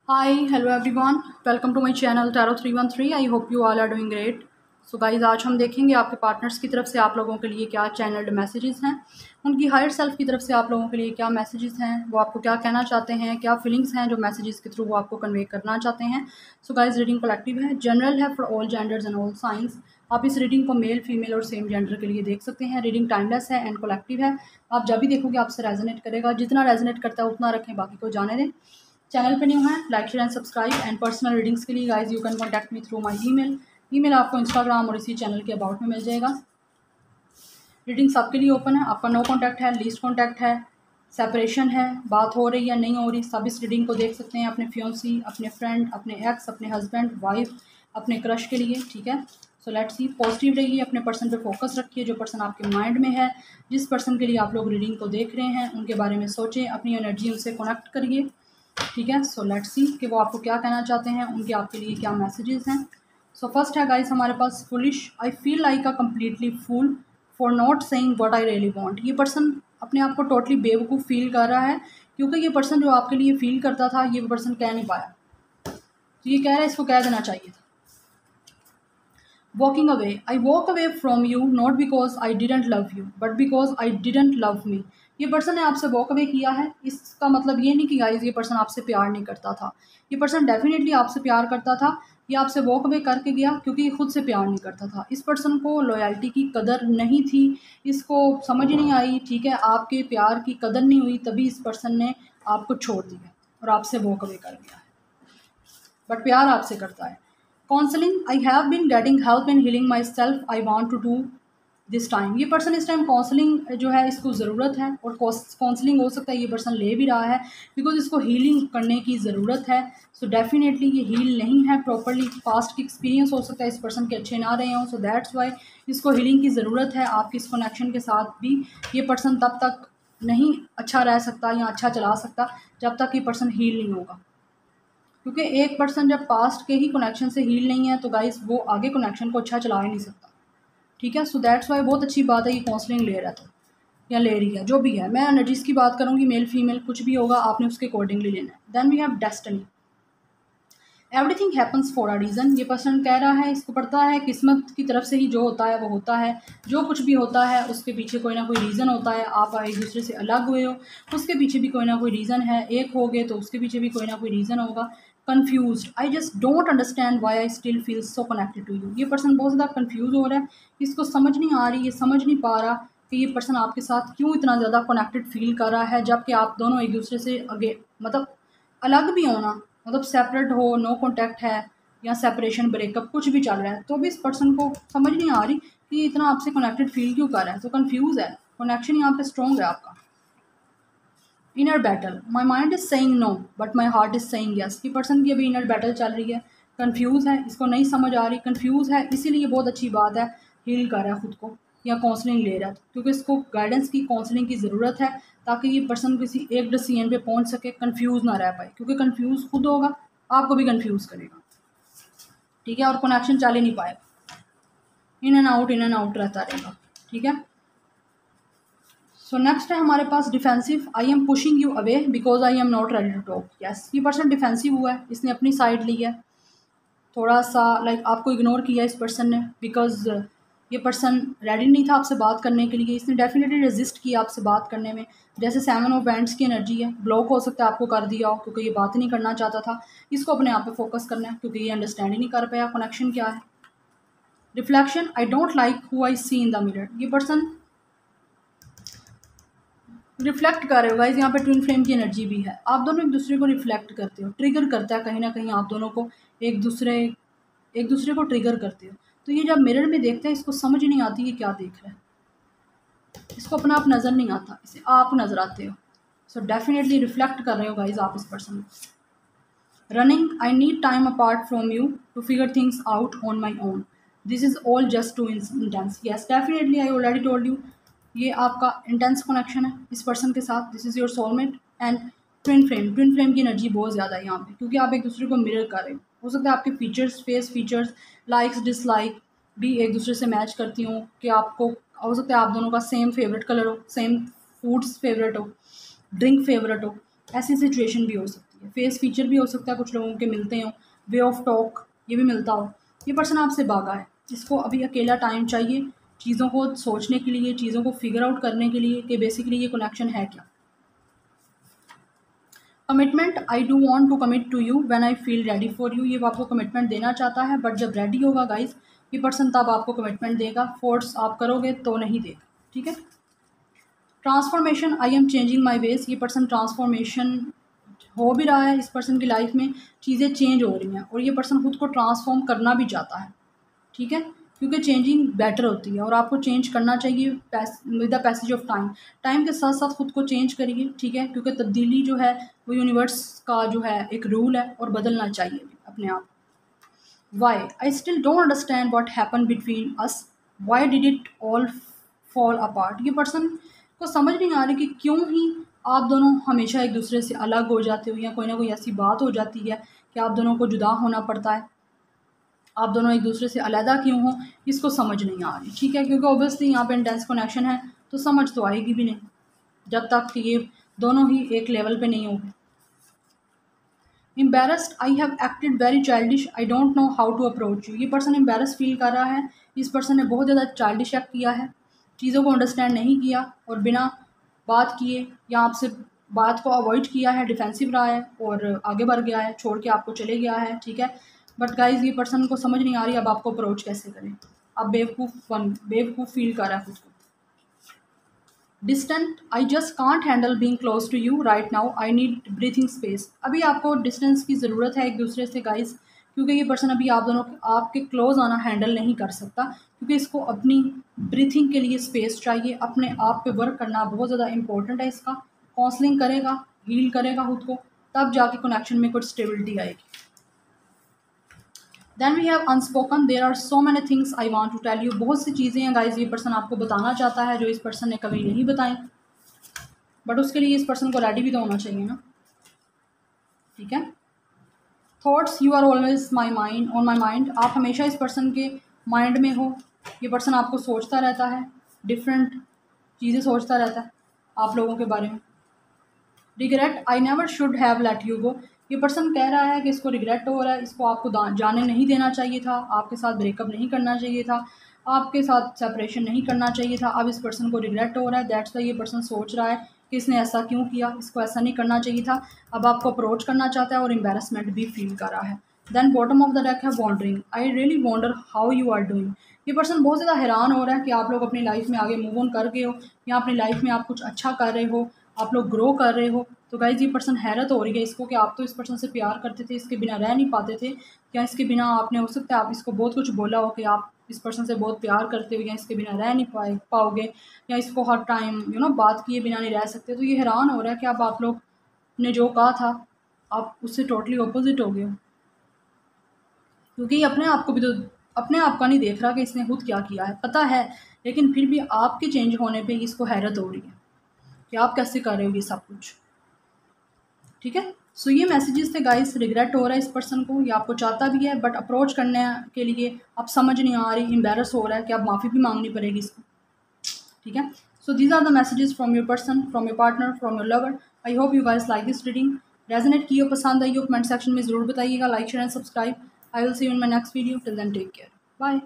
Hi, hello everyone. Welcome to my channel Tarot 313. I hope you all are doing great. So guys आज हम देखेंगे आपके partners की तरफ से आप लोगों के लिए क्या चैनल्ड मैसेजेस हैं, उनकी हायर सेल्फ की तरफ से आप लोगों के लिए क्या मैसेजेस हैं, वो आपको क्या कहना चाहते हैं, क्या फीलिंग्स हैं जो मैसेजेस के थ्रू वो आपको कन्वे करना चाहते हैं। सो गाइज रीडिंग कलेक्टिव है, जनरल है for all genders and all science. आप इस रीडिंग को मेल फीमेल और सेम जेंडर के लिए देख सकते हैं। रीडिंग टाइमलेस है एंड कलेक्टिव है। आप जब भी देखोगे आपसे रेजोनेट करेगा, जितना रेजोनेट करता है उतना रखें, बाकी को जाने दें। चैनल पे न्यू है, like share and subscribe. And personal readings के लिए guys you can contact me through my email आपको इंस्टाग्राम और इसी चैनल के अबाउट में मिल जाएगा। रीडिंग सबके लिए ओपन है, आपका नो कॉन्टैक्ट है, लीस्ट कॉन्टैक्ट है, सेपरेशन है, बात हो रही है नहीं हो रही, सब इस रीडिंग को देख सकते हैं। अपने फ्योंसी, अपने फ्रेंड, अपने एक्स, अपने हस्बैंड, वाइफ, अपने क्रश के लिए। ठीक है, सो लेट्स सी। पॉजिटिव रहिए, अपने पर्सन पे फोकस रखिए, जो पर्सन आपके माइंड में है, जिस पर्सन के लिए आप लोग रीडिंग को देख रहे हैं उनके बारे में सोचें, अपनी एनर्जी उनसे कनेक्ट करिए। ठीक है, सो लेट्स सी कि वो आपको क्या कहना चाहते हैं, उनके आपके लिए क्या मैसेजेस हैं। सो फर्स्ट है गाइस हमारे पास foolish. I feel like a completely fool for not saying what I really want. ये पर्सन अपने आप को टोटली बेवकूफ़ फील कर रहा है, क्योंकि ये पर्सन जो आपके लिए फील करता था ये पर्सन कह नहीं पाया, तो ये कह रहा है इसको कह देना चाहिए था। Walking away, I walk away from you not because I didn't love you but because I didn't love me. ये पर्सन ने आपसे वॉक अवे किया है, इसका मतलब ये नहीं कि गाइज ये पर्सन आपसे प्यार नहीं करता था। ये पर्सन डेफिनेटली आपसे प्यार करता था। ये आपसे वॉक अवे करके गया क्योंकि ये खुद से प्यार नहीं करता था। इस पर्सन को लॉयल्टी की कदर नहीं थी, इसको समझ नहीं आई। ठीक है, आपके प्यार की कदर नहीं हुई, तभी इस पर्सन ने आपको छोड़ दिया और आपसे वॉक अवे कर गया है, बट प्यार आपसे करता है। Counselling, I have been getting help in healing myself, I want to do this time. ये पर्सन इस टाइम काउंसलिंग जो है इसको ज़रूरत है, और काउंसलिंग हो सकता है ये पर्सन ले भी रहा है बिकॉज इसको हीलिंग करने की ज़रूरत है। सो डेफिनेटली ये हील नहीं है प्रॉपरली। पास्ट की एक्सपीरियंस हो सकता है इस पर्सन के अच्छे ना रहे हों, सो दैट्स वाई इसको हीलिंग की ज़रूरत है। आपकी इस कनेक्शन के साथ भी ये पर्सन तब तक नहीं अच्छा रह सकता या अच्छा चला सकता जब तक ये पर्सन हील नहीं होगा, क्योंकि एक पर्सन जब पास्ट के ही कनेक्शन से हील नहीं है तो गाइस वो आगे कनेक्शन को अच्छा चला ही नहीं सकता। ठीक है, सो दैट्स वाई बहुत अच्छी बात है ये काउंसलिंग ले रहा था या ले रही है, जो भी है। मैं एनर्जीज़ की बात करूँगी, मेल फीमेल कुछ भी होगा, आपने उसके अकॉर्डिंगली लेना है। Then we have destiny, everything happens for a reason. ये पर्सन कह रहा है, इसको पता है किस्मत की तरफ से ही जो होता है वो होता है। जो कुछ भी होता है उसके पीछे कोई ना कोई रीज़न होता है। आप एक दूसरे से अलग हुए हो, उसके पीछे भी कोई ना कोई रीज़न है। एक हो गए तो उसके पीछे भी कोई ना कोई रीज़न होगा। Confused, I just don't understand why I still feel so connected to you. ये पर्सन बहुत ज़्यादा कन्फ्यूज़ हो रहा है, इसको समझ नहीं आ रही, ये समझ नहीं पा रहा कि ये पर्सन आपके साथ क्यों इतना ज़्यादा कनेक्टेड फील कर रहा है, जबकि आप दोनों एक दूसरे से आगे मतलब अलग भी हो ना, मतलब सेपरेट हो, नो कॉन्टैक्ट है या सेपरेशन ब्रेकअप कुछ भी चल रहा है, तो भी इस पर्सन को समझ नहीं आ रही कि ये इतना आपसे कनेक्टेड फील क्यों कर रहा है। तो कन्फ्यूज़ है, कनेक्शन यहाँ पे स्ट्रॉन्ग है आपका। Inner battle, my mind is saying no but my heart is saying yes. ये पर्सन की अभी इनर बैटल चल रही है, कन्फ्यूज़ है, इसको नहीं समझ आ रही, कन्फ्यूज़ है, इसीलिए बहुत अच्छी बात है हील कर रहा है खुद को या काउंसलिंग ले रहा है, क्योंकि इसको गाइडेंस की, काउंसलिंग की ज़रूरत है ताकि ये पर्सन किसी एक डिसीजन पे पहुंच सके, कन्फ्यूज़ ना रह पाए, क्योंकि कन्फ्यूज़ खुद होगा आपको भी कन्फ्यूज़ करेगा। ठीक है, और कनेक्शन चल ही नहीं पाएगा, इन एंड आउट रहता रहेगा। ठीक है, सो नेक्स्ट है हमारे पास defensive, I am pushing you away because I am not ready to talk. Yes, ये पर्सन डिफेंसिव हुआ है, इसने अपनी साइड ली है, थोड़ा सा लाइक आपको इग्नोर किया इस पर्सन ने, बिकॉज ये पर्सन रेडी नहीं था आपसे बात करने के लिए। इसने डेफिनेटली रेजिस्ट किया आपसे बात करने में, जैसे 7 ऑफ बैंड्स की एनर्जी है, ब्लॉक हो सकता है आपको कर दिया हो क्योंकि ये बात ही नहीं करना चाहता था। इसको अपने आप पे फोकस करना है क्योंकि ये अंडरस्टैंड ही नहीं कर पाया कनेक्शन क्या है। Reflection, I don't like who I see in the mirror. ये पर्सन रिफ्लेक्ट कर रहे हो गाइज, यहाँ पे ट्विन फ्लेम की एनर्जी भी है, आप दोनों एक दूसरे को रिफ्लेक्ट करते हो, ट्रिगर करता है कहीं ना कहीं आप दोनों को, एक दूसरे को ट्रिगर करते हो। तो ये जब मिरर में देखते हैं इसको समझ नहीं आती ये क्या देख रहा है, इसको अपना आप नज़र नहीं आता, इसे आप नज़र आते हो। सो डेफिनेटली रिफ्लेक्ट कर रहे हो गाइज आप इस पर्सन को। Running, I need time apart from you to figure things out on my own, this is all just too intense. Yes definitely, I already told you, ये आपका intense connection है इस पर्सन के साथ, this is your soulmate and twin flame की energy बहुत ज़्यादा है यहाँ पे, क्योंकि आप एक दूसरे को मिरर कर रहे हो सकता है आपके features, face features, likes dislike भी एक दूसरे से मैच करती हूँ, कि आपको हो सकता है आप दोनों का सेम फेवरेट कलर हो, सेम फूड्स फेवरेट हो, ड्रिंक फेवरेट हो, ऐसी सिचुएशन भी हो सकती है। है। फेस फीचर भी हो सकता है कुछ लोगों के मिलते हों, वे ऑफ टॉक ये भी मिलता हो। ये पर्सन आपसे भागा है, इसको अभी अकेला टाइम चाहिए चीज़ों को सोचने के लिए, चीज़ों को फिगर आउट करने के लिए कि बेसिकली ये कनेक्शन है क्या। Commitment, I do want to commit to you when I feel ready for you. ये वो आपको कमिटमेंट देना चाहता है, बट जब रेडी होगा गाइस ये पर्सन तब आपको कमिटमेंट देगा, फोर्स आप करोगे तो नहीं देगा। ठीक है। Transformation, I am changing my ways. ये पर्सन ट्रांसफॉर्मेशन हो भी रहा है, इस पर्सन की लाइफ में चीज़ें चेंज हो रही हैं और ये पर्सन खुद को ट्रांसफॉर्म करना भी चाहता है। ठीक है, क्योंकि चेंजिंग बेटर होती है और आपको चेंज करना चाहिए with the passage of time. Time के साथ साथ खुद को चेंज करिए। ठीक है, क्योंकि तब्दीली जो है वो यूनिवर्स का जो है एक रूल है और बदलना चाहिए भी अपने आप। Why, I still don't understand what happen between us, why did it all fall apart. ये पर्सन को समझ नहीं आ रही कि क्यों ही आप दोनों हमेशा एक दूसरे से अलग हो जाते हो, या कोई ना कोई ऐसी बात हो जाती है कि आप दोनों को जुदा होना पड़ता है, आप दोनों एक दूसरे से अलहदा क्यों हो, इसको समझ नहीं आ रही। ठीक है, क्योंकि ऑब्वियसली यहाँ पे इंटेंस कनेक्शन है तो समझ तो आएगी भी नहीं जब तक कि ये दोनों ही एक लेवल पे नहीं होंगे। Embarrassed, I have acted very childish, I don't know how to approach you. ये पर्सन एम्बेरस फील कर रहा है, इस पर्सन ने बहुत ज़्यादा चाइल्डिश एक्ट किया है, चीज़ों को अंडरस्टैंड नहीं किया और बिना बात किए या आपसे बात को अवॉइड किया है, डिफेंसिव रहा है और आगे बढ़ गया है, छोड़ के आपको चले गया है। ठीक है, बट गाइज ये पर्सन को समझ नहीं आ रही अब आपको अप्रोच कैसे करें। अब बेवकूफ़ फील कर रहा है खुद को। Distant, I just can't handle being close to you right now, I need breathing space. अभी आपको डिस्टेंस की ज़रूरत है एक दूसरे से गाइज, क्योंकि ये पर्सन अभी आप दोनों आपके क्लोज आना हैंडल नहीं कर सकता, क्योंकि इसको अपनी ब्रीथिंग के लिए स्पेस चाहिए। अपने आप पे वर्क करना बहुत ज़्यादा इंपॉर्टेंट है इसका। काउंसलिंग करेगा, हील करेगा खुद को, तब जाके कनेक्शन में कुछ स्टेबिलिटी आएगी। Then we have unspoken, there are so many things I want to tell you. बहुत सी चीज़ें हैं गाइज ये पर्सन आपको बताना चाहता है जो इस पर्सन ने कभी नहीं बताई, बट उसके लिए इस पर्सन को रेडी भी तो होना चाहिए ना। ठीक है। Thoughts, you are always my mind on my mind. आप हमेशा इस पर्सन के माइंड में हो, ये पर्सन आपको सोचता रहता है, डिफरेंट चीज़ें सोचता रहता है आप लोगों के बारे में। Regret, I never should have let you go. ये पर्सन कह रहा है कि इसको रिग्रेट हो रहा है, इसको आपको जाने नहीं देना चाहिए था, आपके साथ ब्रेकअप नहीं करना चाहिए था, आपके साथ सेपरेशन नहीं करना चाहिए था। अब इस पर्सन को रिग्रेट हो रहा है, दैट्स वाई ये पर्सन सोच रहा है कि इसने ऐसा क्यों किया, इसको ऐसा नहीं करना चाहिए था। अब आपको अप्रोच करना चाहता है और एम्बेरसमेंट भी फील कर रहा है। Then bottom of the deck है wondering, I really wonder how you are doing. ये पर्सन बहुत ज़्यादा हैरान हो रहा है कि आप लोग अपनी लाइफ में आगे मूव ऑन कर गए हो या अपनी लाइफ में आप कुछ अच्छा कर रहे हो, आप लोग ग्रो कर रहे हो। तो गाइज ये पर्सन हैरत हो रही है इसको कि आप तो इस पर्सन से प्यार करते थे, इसके बिना रह नहीं पाते थे, क्या इसके बिना आपने हो सकता है आप इसको बहुत कुछ बोला हो कि आप इस पर्सन से बहुत प्यार करते हो या इसके बिना रह नहीं पाओगे या इसको हर टाइम बात किए बिना नहीं रह सकते। तो ये हैरान हो रहा है कि अब आप लोग ने जो कहा था आप उससे टोटली अपोजिट हो गए हो, क्योंकि अपने आप को भी तो अपने आप का नहीं देख रहा कि इसने खुद क्या किया है, पता है, लेकिन फिर भी आपके चेंज होने पे इसको हैरत हो रही है कि आप कैसे कर रहे हो ये सब कुछ। ठीक है, सो ये मैसेजेस थे गाइस। रिग्रेट हो रहा है इस पर्सन को, ये आपको चाहता भी है बट अप्रोच करने के लिए अब समझ नहीं आ रही, एम्बेरस हो रहा है कि अब माफ़ी भी मांगनी पड़ेगी इसको। ठीक है, so these are the messages from your person, from your partner, from your lover. I hope you guys like this reading. Resonate की हो, पसंद आई हो, कमेंट सेक्शन में ज़रूर बताइएगा। Like share and subscribe. I will see you in my next video. Till then take care, bye.